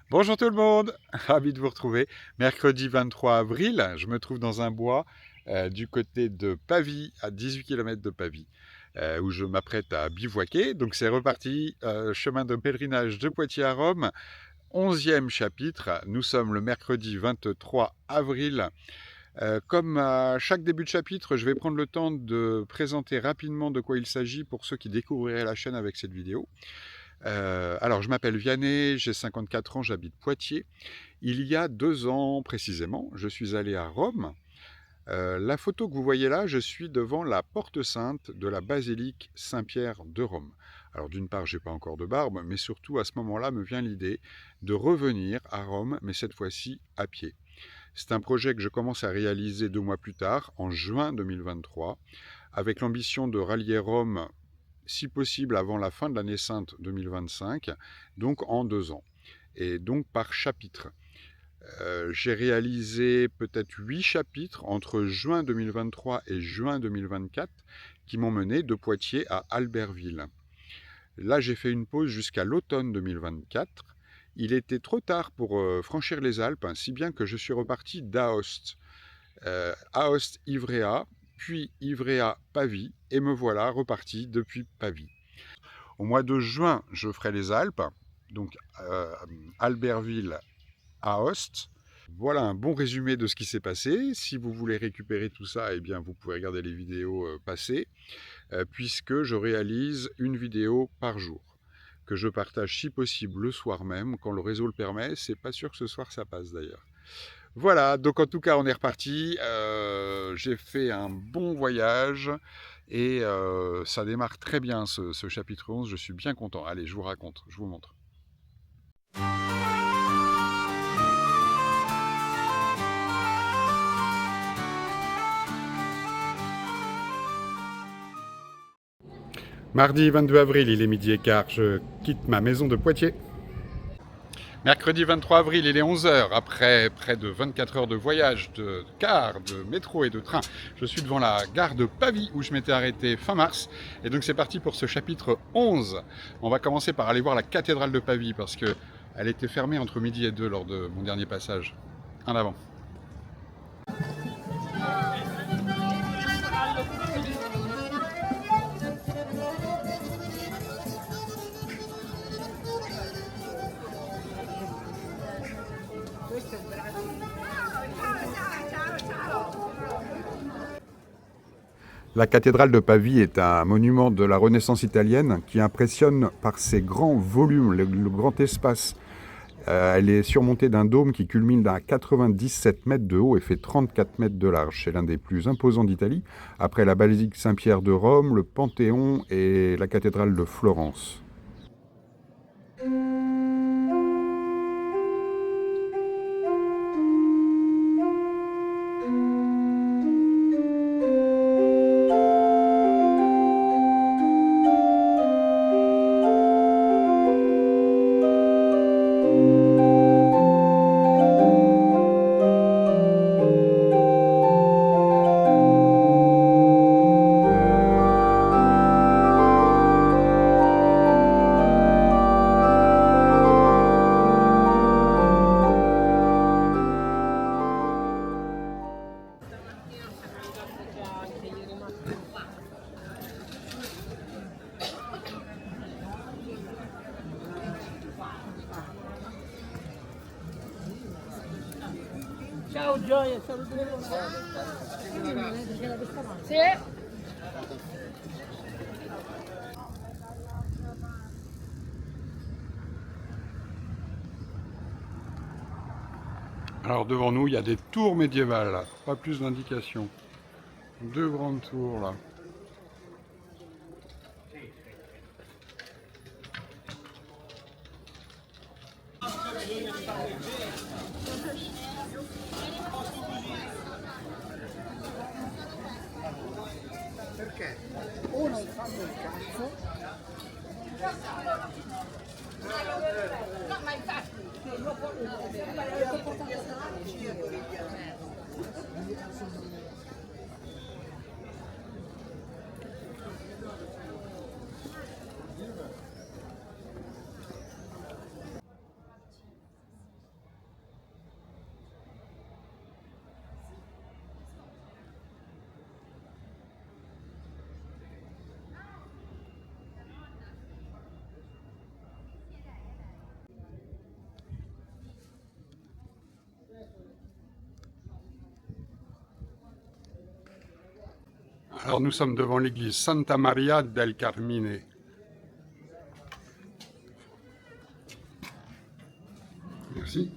Bonjour tout le monde, ravi de vous retrouver. Mercredi 23 avril, je me trouve dans un bois du côté de Pavie, à 18 km de Pavie, où je m'apprête à bivouaquer. Donc c'est reparti, chemin de pèlerinage de Poitiers à Rome, 11e chapitre. Nous sommes le mercredi 23 avril. Comme à chaque début de chapitre, je vais prendre le temps de présenter rapidement de quoi il s'agit pour ceux qui découvriraient la chaîne avec cette vidéo. Alors, je m'appelle Vianney, j'ai 54 ans, j'habite Poitiers. Il y a 2 ans précisément, je suis allé à Rome. La photo que vous voyez là, je suis devant la porte sainte de la basilique Saint-Pierre de Rome. Alors d'une part, j'ai pas encore de barbe, mais surtout à ce moment-là me vient l'idée de revenir à Rome, mais cette fois-ci à pied. C'est un projet que je commence à réaliser 2 mois plus tard, en juin 2023, avec l'ambition de rallier Rome si possible avant la fin de l'année sainte 2025, donc en 2 ans, et donc par chapitre. J'ai réalisé peut-être 8 chapitres entre juin 2023 et juin 2024 qui m'ont mené de Poitiers à Albertville. Là, j'ai fait une pause jusqu'à l'automne 2024. Il était trop tard pour franchir les Alpes, si bien que je suis reparti d'Aoste. Aoste-Ivrea, puis Ivrea-Pavie, et me voilà reparti depuis Pavie. Au mois de juin, je ferai les Alpes, donc Albertville, Aoste. Voilà un bon résumé de ce qui s'est passé. Si vous voulez récupérer tout ça, eh bien, vous pouvez regarder les vidéos passées, puisque je réalise une vidéo par jour, que je partage si possible le soir même, quand le réseau le permet. C'est pas sûr que ce soir ça passe d'ailleurs. Voilà, donc en tout cas, on est reparti. J'ai fait un bon voyage et ça démarre très bien ce chapitre 11. Je suis bien content. Allez, je vous raconte, je vous montre. Mardi 22 avril, il est midi et quart. Je quitte ma maison de Poitiers. Mercredi 23 avril, il est 11h. Après près de 24 heures de voyage, de car, de métro et de train, je suis devant la gare de Pavie où je m'étais arrêté fin mars. Et donc c'est parti pour ce chapitre 11. On va commencer par aller voir la cathédrale de Pavie parce qu'elle était fermée entre midi et 2 lors de mon dernier passage. En avant. La cathédrale de Pavie est un monument de la Renaissance italienne qui impressionne par ses grands volumes, le grand espace. Elle est surmontée d'un dôme qui culmine à 97 mètres de haut et fait 34 mètres de large. C'est l'un des plus imposants d'Italie, après la basilique Saint-Pierre de Rome, le Panthéon et la cathédrale de Florence. Ciao Gioia, saluto. Sì. Alors devant nous, il y a des tours médiévales, là. Pas plus d'indications. 2 grandes tours là. Perché? Uno fanno il cazzo. No, ma infatti, Alors nous sommes devant l'église Santa Maria del Carmine. Merci.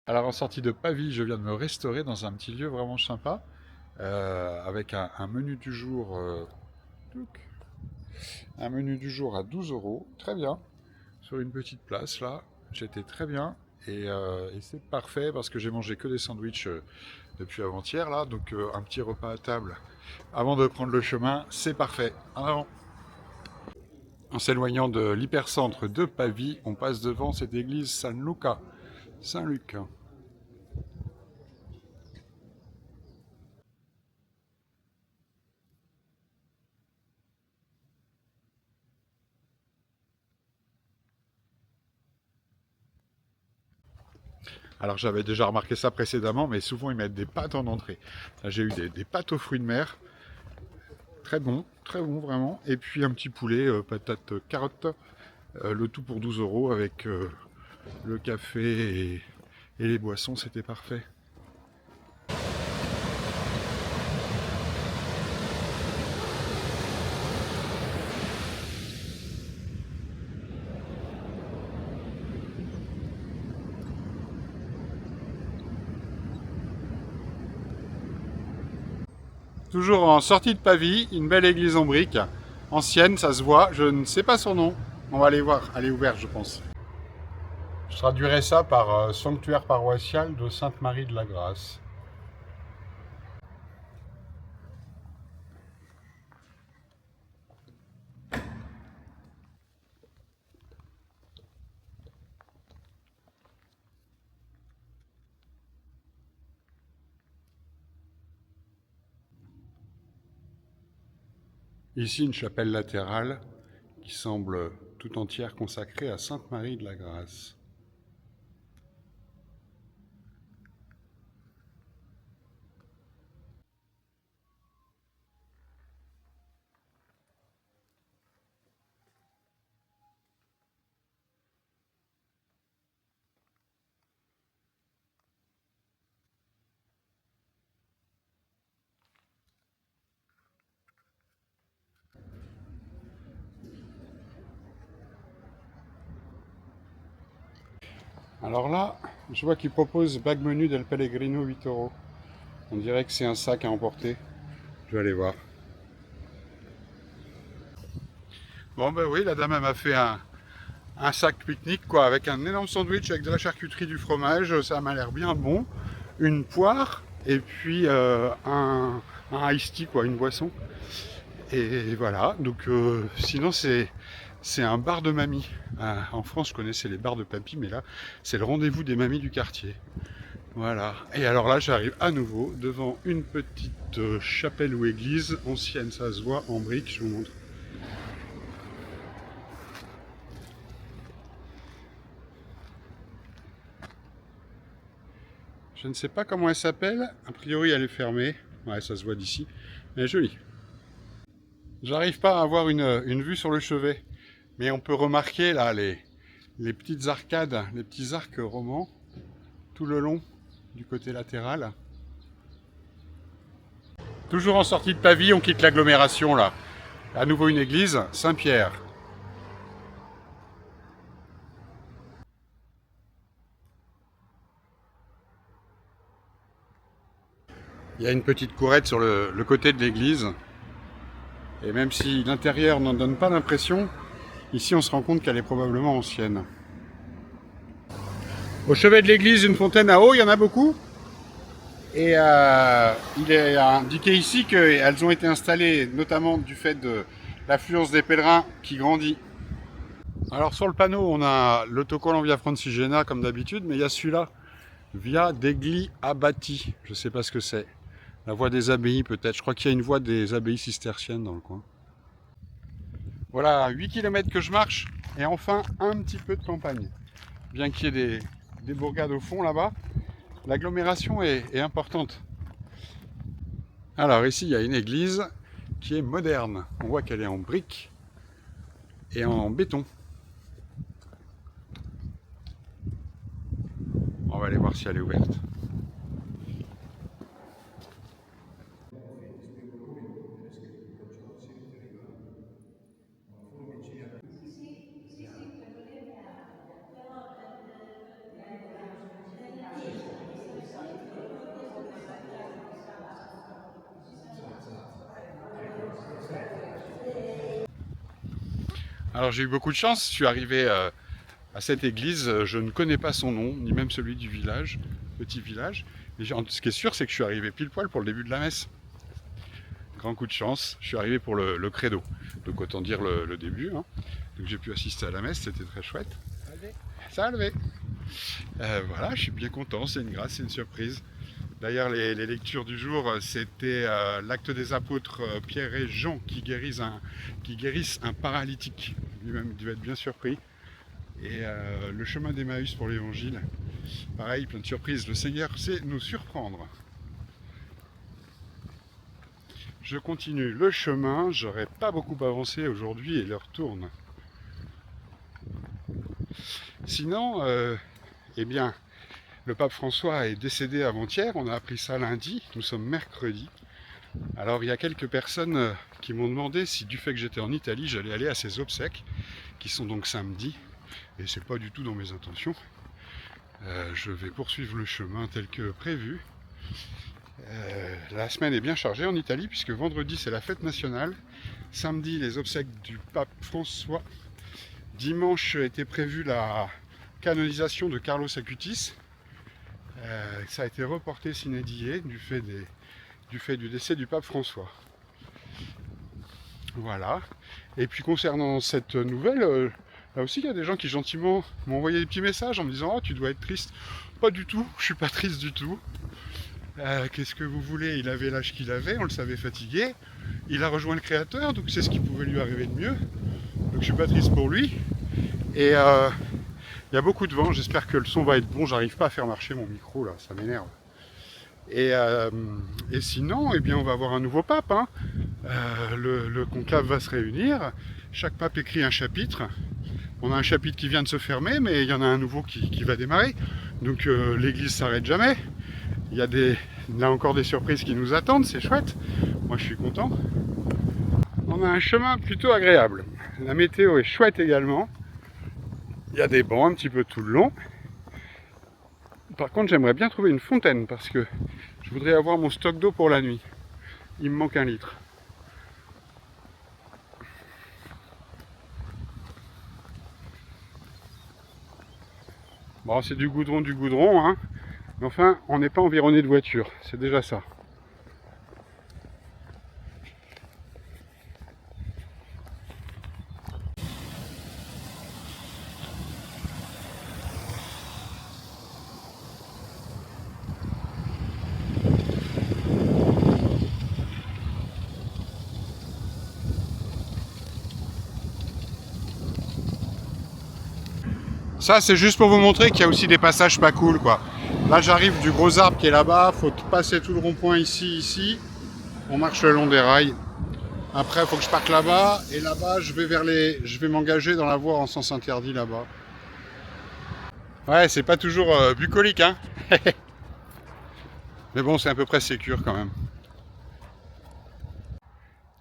Alors en sortie de Pavie, je viens de me restaurer dans un petit lieu vraiment sympa, avec un menu du jour, un menu du jour à 12 euros, très bien, sur une petite place là, j'étais très bien, et c'est parfait parce que j'ai mangé que des sandwichs depuis avant-hier là, donc un petit repas à table avant de prendre le chemin, c'est parfait. En avant. En s'éloignant de l'hypercentre de Pavie, on passe devant cette église Saint-Luc. Alors j'avais déjà remarqué ça précédemment, mais souvent ils mettent des pâtes en entrée. Là j'ai eu des pâtes aux fruits de mer, très bon vraiment. Et puis un petit poulet, patates, carottes, le tout pour 12 euros avec le café et les boissons, c'était parfait. Toujours en sortie de Pavie, une belle église en briques, ancienne, ça se voit, je ne sais pas son nom. On va aller voir, elle est ouverte je pense. Je traduirais ça par sanctuaire paroissial de Sainte-Marie de la Grâce. Ici une chapelle latérale qui semble tout entière consacrée à Sainte-Marie de la Grâce. Alors là, je vois qu'ils proposent bag menu del Pellegrino 8 euros. On dirait que c'est un sac à emporter. Je vais aller voir. Bon ben oui, la dame elle m'a fait un sac pique-nique quoi, avec un énorme sandwich avec de la charcuterie, du fromage, ça m'a l'air bien bon. Une poire et puis un iced tea quoi, une boisson. Et voilà, donc sinon c'est un bar de mamie. En France, je connaissais les bars de papy, mais là, c'est le rendez-vous des mamies du quartier. Voilà. Et alors là, j'arrive à nouveau devant une petite chapelle ou église ancienne, ça se voit en briques, je vous montre. Je ne sais pas comment elle s'appelle. A priori, elle est fermée. Ouais, ça se voit d'ici. Elle est jolie. J'arrive pas à avoir une vue sur le chevet. Mais on peut remarquer là les petites arcades, les petits arcs romans tout le long du côté latéral. Toujours en sortie de Pavie, on quitte l'agglomération là. À nouveau une église, Saint-Pierre. Il y a une petite courette sur le côté de l'église. Et même si l'intérieur n'en donne pas l'impression, ici on se rend compte qu'elle est probablement ancienne. Au chevet de l'église, une fontaine à eau, il y en a beaucoup. Et il est indiqué ici qu'elles ont été installées notamment du fait de l'affluence des pèlerins qui grandit. Alors sur le panneau, on a l'autocollant Via Francigena comme d'habitude, mais il y a celui-là, Via degli Abbati. Je ne sais pas ce que c'est. La voie des abbayes peut-être. Je crois qu'il y a une voie des abbayes cisterciennes dans le coin. Voilà, 8 km que je marche et enfin un petit peu de campagne. Bien qu'il y ait des bourgades au fond là-bas, l'agglomération est importante. Alors ici, il y a une église qui est moderne. On voit qu'elle est en briques et en béton. On va aller voir si elle est ouverte. Alors j'ai eu beaucoup de chance, je suis arrivé à cette église, je ne connais pas son nom, ni même celui du village, petit village. Et ce qui est sûr, c'est que je suis arrivé pile poil pour le début de la messe. Grand coup de chance, je suis arrivé pour le credo, donc autant dire le début. Hein. Donc j'ai pu assister à la messe, c'était très chouette. Ça a levé. Voilà, je suis bien content, c'est une grâce, c'est une surprise. D'ailleurs, les lectures du jour, c'était l'acte des apôtres Pierre et Jean qui guérissent un paralytique. Lui-même devait être bien surpris. Et le chemin d'Emmaüs pour l'évangile, pareil, plein de surprises. Le Seigneur sait nous surprendre. Je continue le chemin, j'aurais pas beaucoup avancé aujourd'hui et l'heure tourne. Sinon, eh bien, le pape François est décédé avant-hier, on a appris ça lundi, nous sommes mercredi. Alors il y a quelques personnes qui m'ont demandé si du fait que j'étais en Italie, j'allais aller à ses obsèques, qui sont donc samedi, et c'est pas du tout dans mes intentions. Je vais poursuivre le chemin tel que prévu. La semaine est bien chargée en Italie, puisque vendredi c'est la fête nationale, samedi les obsèques du pape François, dimanche était prévue la canonisation de Carlos Acutis. Ça a été reporté sine die du fait du décès du pape François. Voilà. Et puis concernant cette nouvelle, là aussi il y a des gens qui gentiment m'ont envoyé des petits messages en me disant « Oh, tu dois être triste ». Pas du tout, je suis pas triste du tout. Qu'est-ce que vous voulez, il avait l'âge qu'il avait, on le savait fatigué. Il a rejoint le Créateur, donc c'est ce qui pouvait lui arriver de mieux. Donc je suis pas triste pour lui. Et il y a beaucoup de vent, j'espère que le son va être bon, j'arrive pas à faire marcher mon micro là, ça m'énerve. Et sinon, eh bien, on va avoir un nouveau pape. Hein. Le conclave va se réunir, chaque pape écrit un chapitre. On a un chapitre qui vient de se fermer, mais il y en a un nouveau qui va démarrer. Donc l'église s'arrête jamais. Il y a là encore des surprises qui nous attendent, c'est chouette. Moi je suis content. On a un chemin plutôt agréable. La météo est chouette également. Il y a des bancs un petit peu tout le long. Par contre, j'aimerais bien trouver une fontaine parce que je voudrais avoir mon stock d'eau pour la nuit. Il me manque 1 litre. Bon, c'est du goudron, hein. Mais enfin, on n'est pas environné de voitures, c'est déjà ça. Ça, c'est juste pour vous montrer qu'il y a aussi des passages pas cool, quoi. Là, j'arrive du gros arbre qui est là-bas. Faut passer tout le rond-point ici. On marche le long des rails. Après, il faut que je parte là-bas. Et là-bas, je vais m'engager dans la voie en sens interdit là-bas. Ouais, c'est pas toujours bucolique, hein. Mais bon, c'est à peu près sécure quand même.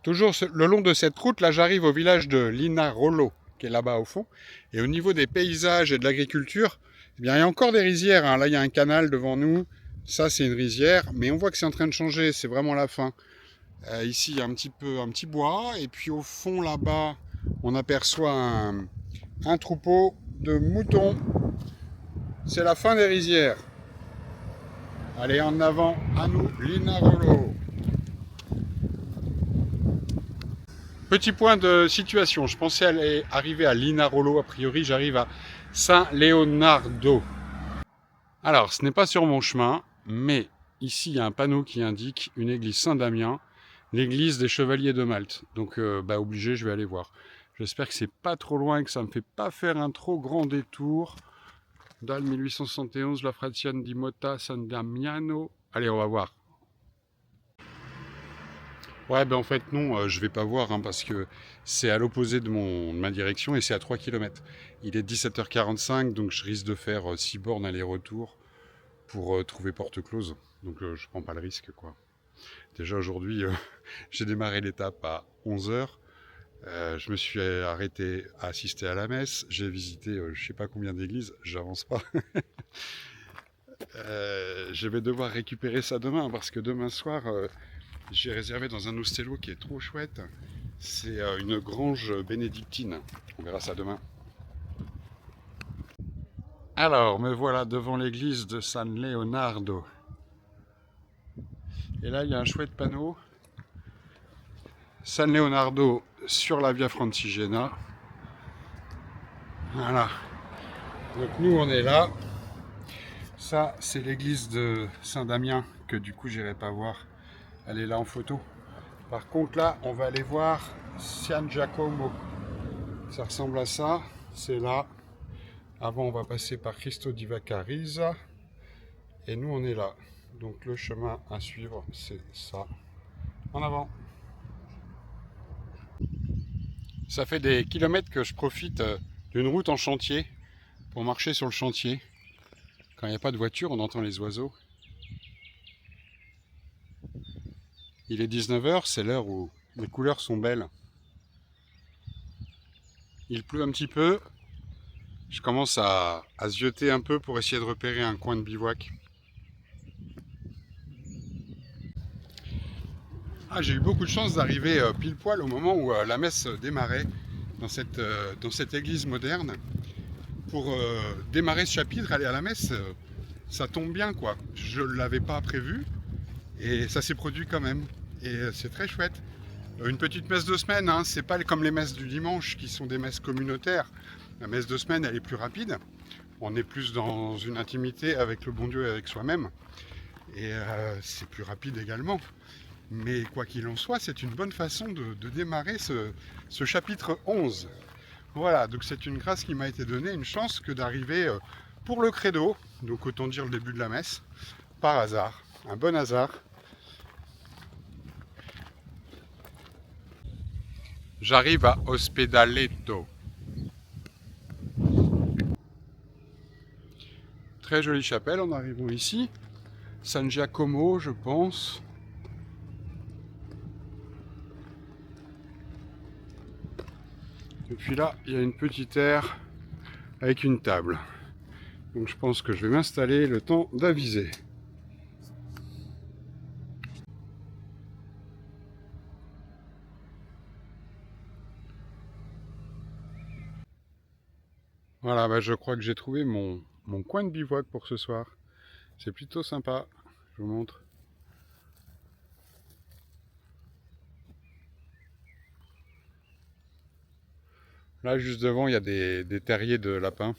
Toujours le long de cette route, là, j'arrive au village de Linarolo, qui est là-bas au fond. Et au niveau des paysages et de l'agriculture, eh bien, il y a encore des rizières, hein. Là, il y a un canal devant nous. Ça, c'est une rizière. Mais on voit que c'est en train de changer. C'est vraiment la fin. Ici, il y a un petit bois. Et puis, au fond, là-bas, on aperçoit un troupeau de moutons. C'est la fin des rizières. Allez, en avant, à nous, Linarolo. Petit point de situation, je pensais aller arriver à Linarolo, a priori j'arrive à San Leonardo. Alors, ce n'est pas sur mon chemin, mais ici il y a un panneau qui indique une église Saint-Damien, l'église des Chevaliers de Malte. Donc, obligé, je vais aller voir. J'espère que c'est pas trop loin et que ça ne me fait pas faire un trop grand détour. Dal 1871, la Frazione di Motta San Damiano. Allez, on va voir. Ouais, ben en fait non, je vais pas voir hein, parce que c'est à l'opposé de ma direction et c'est à 3 km. Il est 17h45 donc je risque de faire 6 bornes aller-retour pour trouver porte close. Donc je prends pas le risque quoi. Déjà aujourd'hui j'ai démarré l'étape à 11h. Je me suis arrêté à assister à la messe. J'ai visité je sais pas combien d'églises, j'avance pas. Je vais devoir récupérer ça demain parce que demain soir... j'ai réservé dans un hostello qui est trop chouette. C'est une grange bénédictine. On verra ça demain. Alors, me voilà devant l'église de San Leonardo. Et là, il y a un chouette panneau. San Leonardo sur la Via Francigena. Voilà. Donc nous, on est là. Ça, c'est l'église de Saint-Damien que du coup, j'irai pas voir. Elle est là en photo. Par contre, là, on va aller voir San Giacomo. Ça ressemble à ça. C'est là. Avant, on va passer par Cristo di Vaccarisa. Et nous, on est là. Donc, le chemin à suivre, c'est ça. En avant. Ça fait des kilomètres que je profite d'une route en chantier pour marcher sur le chantier. Quand il n'y a pas de voiture, on entend les oiseaux. Il est 19h, c'est l'heure où les couleurs sont belles. Il pleut un petit peu. Je commence à zioter un peu pour essayer de repérer un coin de bivouac. Ah, j'ai eu beaucoup de chance d'arriver pile poil au moment où la messe démarrait dans cette église moderne. Pour démarrer ce chapitre, aller à la messe, ça tombe bien quoi. Je ne l'avais pas prévu et ça s'est produit quand même. Et c'est très chouette. Une petite messe de semaine, hein, c'est pas comme les messes du dimanche qui sont des messes communautaires. La messe de semaine, elle est plus rapide. On est plus dans une intimité avec le bon Dieu et avec soi-même. Et c'est plus rapide également. Mais quoi qu'il en soit, c'est une bonne façon de démarrer ce chapitre 11. Voilà, donc c'est une grâce qui m'a été donnée, une chance que d'arriver pour le credo, donc autant dire le début de la messe, par hasard, un bon hasard. J'arrive à Ospedaletto. Très jolie chapelle en arrivant ici. San Giacomo, je pense. Et puis là, il y a une petite aire avec une table. Donc je pense que je vais m'installer le temps d'aviser. Voilà, bah je crois que j'ai trouvé mon coin de bivouac pour ce soir. C'est plutôt sympa, je vous montre. Là, juste devant, il y a des terriers de lapins.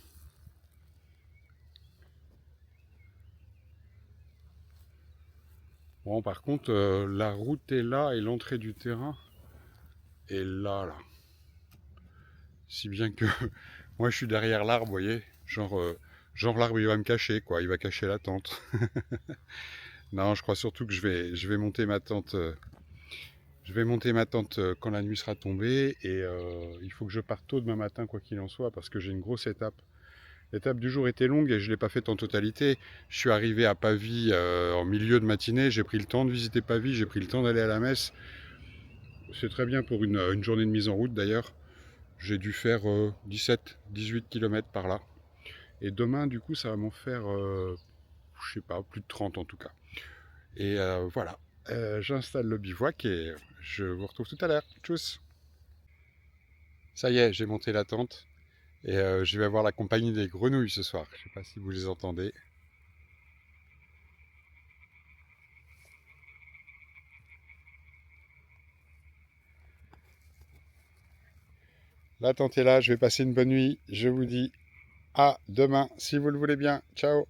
Bon, par contre, la route est là et l'entrée du terrain est là. Si bien que moi, je suis derrière l'arbre, vous voyez. Genre, Genre l'arbre il va me cacher quoi, il va cacher la tente. Non, je crois surtout que je vais monter ma tente. Je vais monter ma tente quand la nuit sera tombée et il faut que je parte tôt demain matin quoi qu'il en soit parce que j'ai une grosse étape. L'étape du jour était longue et je ne l'ai pas faite en totalité. Je suis arrivé à Pavie en milieu de matinée, j'ai pris le temps de visiter Pavie, j'ai pris le temps d'aller à la messe. C'est très bien pour une journée de mise en route d'ailleurs. J'ai dû faire 17-18 km par là. Et demain, du coup, ça va m'en faire, je sais pas, plus de 30 en tout cas. Et voilà, j'installe le bivouac et je vous retrouve tout à l'heure. Tchuss. Ça y est, j'ai monté la tente et je vais avoir la compagnie des grenouilles ce soir. Je sais pas si vous les entendez. La tente est là, je vais passer une bonne nuit. Je vous dis à demain si vous le voulez bien. Ciao.